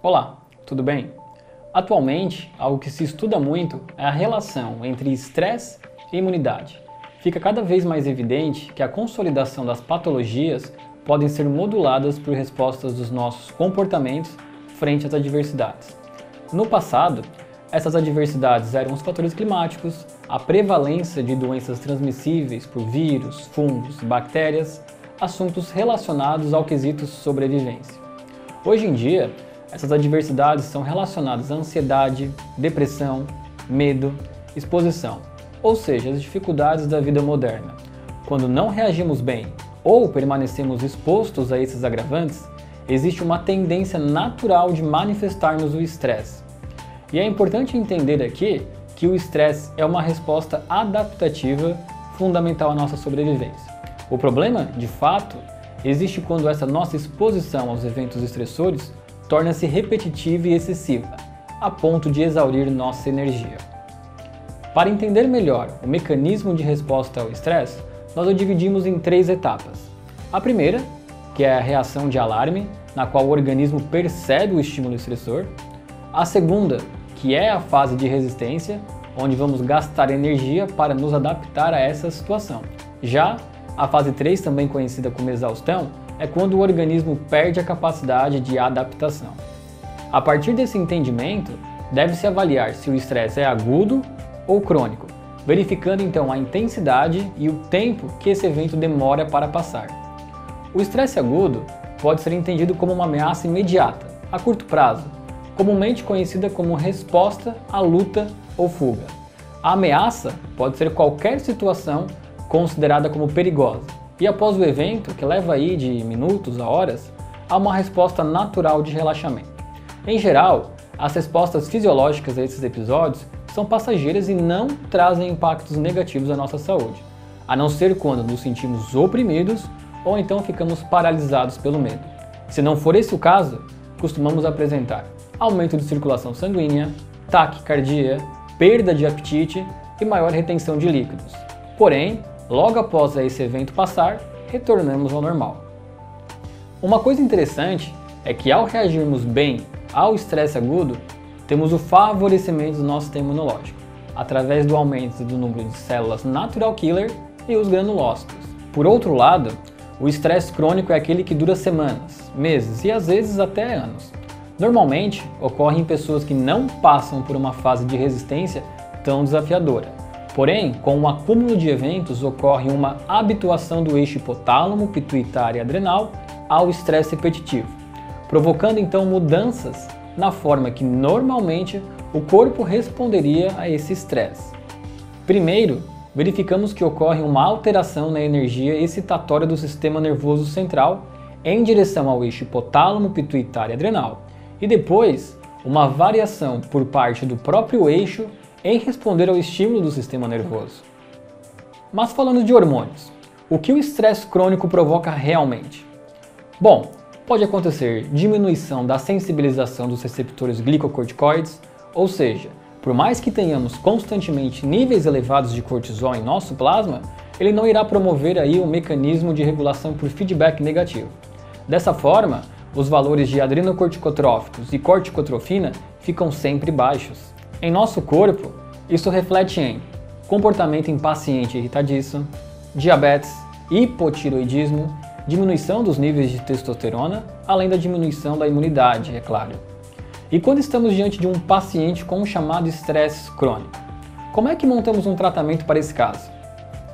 Olá, tudo bem? Atualmente, algo que se estuda muito é a relação entre estresse e imunidade. Fica cada vez mais evidente que a consolidação das patologias podem ser moduladas por respostas dos nossos comportamentos frente às adversidades. No passado, essas adversidades eram os fatores climáticos, a prevalência de doenças transmissíveis por vírus, fungos e bactérias, assuntos relacionados ao quesito sobrevivência. Hoje em dia, essas adversidades são relacionadas à ansiedade, depressão, medo, exposição, ou seja, as dificuldades da vida moderna. Quando não reagimos bem ou permanecemos expostos a esses agravantes, existe uma tendência natural de manifestarmos o estresse. E é importante entender aqui que o estresse é uma resposta adaptativa fundamental à nossa sobrevivência. O problema, de fato, existe quando essa nossa exposição aos eventos estressores torna-se repetitiva e excessiva, a ponto de exaurir nossa energia. Para entender melhor o mecanismo de resposta ao estresse, nós o dividimos em 3 etapas. A primeira, que é a reação de alarme, na qual o organismo percebe o estímulo estressor. A segunda, que é a fase de resistência, onde vamos gastar energia para nos adaptar a essa situação. Já a fase 3, também conhecida como exaustão, é quando o organismo perde a capacidade de adaptação. A partir desse entendimento, deve-se avaliar se o estresse é agudo ou crônico, verificando então a intensidade e o tempo que esse evento demora para passar. O estresse agudo pode ser entendido como uma ameaça imediata, a curto prazo, comumente conhecida como resposta à luta ou fuga. A ameaça pode ser qualquer situação considerada como perigosa, e após o evento, que leva aí de minutos a horas, há uma resposta natural de relaxamento. Em geral, as respostas fisiológicas a esses episódios são passageiras e não trazem impactos negativos à nossa saúde, a não ser quando nos sentimos oprimidos ou então ficamos paralisados pelo medo. Se não for esse o caso, costumamos apresentar aumento de circulação sanguínea, taquicardia, perda de apetite e maior retenção de líquidos. Porém, logo após esse evento passar, retornamos ao normal. Uma coisa interessante é que ao reagirmos bem ao estresse agudo, temos o favorecimento do nosso sistema imunológico, através do aumento do número de células natural killer e os granulócitos. Por outro lado, o estresse crônico é aquele que dura semanas, meses e às vezes até anos. Normalmente, ocorre em pessoas que não passam por uma fase de resistência tão desafiadora. Porém, com o acúmulo de eventos, ocorre uma habituação do eixo hipotálamo, pituitário e adrenal ao estresse repetitivo, provocando então mudanças na forma que normalmente o corpo responderia a esse estresse. Primeiro, verificamos que ocorre uma alteração na energia excitatória do sistema nervoso central em direção ao eixo hipotálamo, pituitário e adrenal, e depois uma variação por parte do próprio eixo em responder ao estímulo do sistema nervoso. Mas falando de hormônios, o que o estresse crônico provoca realmente? Bom, pode acontecer diminuição da sensibilização dos receptores glicocorticoides, ou seja, por mais que tenhamos constantemente níveis elevados de cortisol em nosso plasma, ele não irá promover aí um mecanismo de regulação por feedback negativo. Dessa forma, os valores de adrenocorticotróficos e corticotrofina ficam sempre baixos. Em nosso corpo, isso reflete em comportamento impaciente e irritadiço, diabetes, hipotiroidismo, diminuição dos níveis de testosterona, além da diminuição da imunidade, é claro. E quando estamos diante de um paciente com um chamado estresse crônico, como é que montamos um tratamento para esse caso?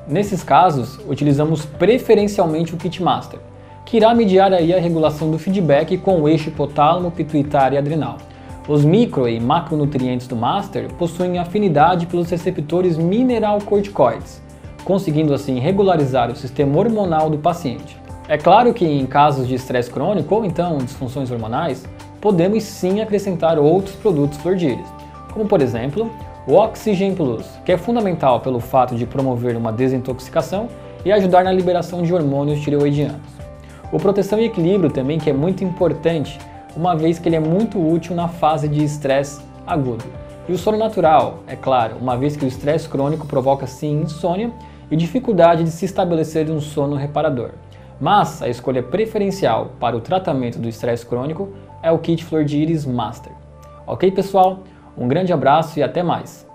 Nesses casos, utilizamos preferencialmente o Kit Master, que irá mediar aí a regulação do feedback com o eixo hipotálamo, pituitário e adrenal. Os micro e macronutrientes do Master possuem afinidade pelos receptores mineralcorticoides, conseguindo assim regularizar o sistema hormonal do paciente. É claro que em casos de estresse crônico ou então disfunções hormonais, podemos sim acrescentar outros produtos flordíeres, como por exemplo o Oxygen Plus, que é fundamental pelo fato de promover uma desintoxicação e ajudar na liberação de hormônios tireoidianos. O Proteção e Equilíbrio também, que é muito importante, uma vez que ele é muito útil na fase de estresse agudo. E o sono natural, é claro, uma vez que o estresse crônico provoca sim insônia e dificuldade de se estabelecer um sono reparador. Mas a escolha preferencial para o tratamento do estresse crônico é o kit Flor de Íris Master. Ok, pessoal? Um grande abraço e até mais!